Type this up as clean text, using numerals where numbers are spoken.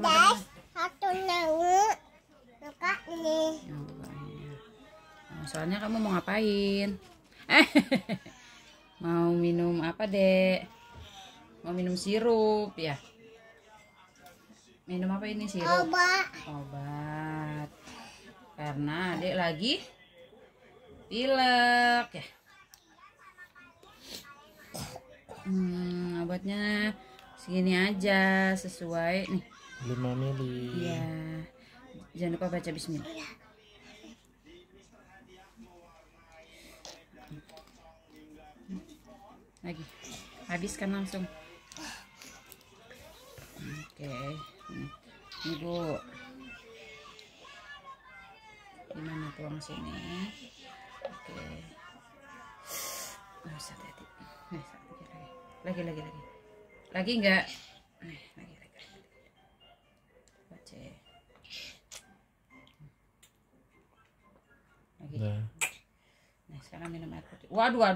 teman-teman. Satu nanggu. Buka nih. Soalnya kamu mau ngapain? Mau minum apa, Dek? Mau minum sirup ya? Minum apa ini sirup? Obat. Karena Adek lagi pilek ya. Obatnya segini aja sesuai nih. 5 mili. Iya. Jangan lupa baca bismillah. Lagi. Habiskan langsung. Oke. Ini Bu. Gimana tuang sini? Oke. Nggak usah tadi. Lagi. Lagi enggak? Lagi. Baca. Lagi. Nah. Nah, sekarang minum air putih. Waduh.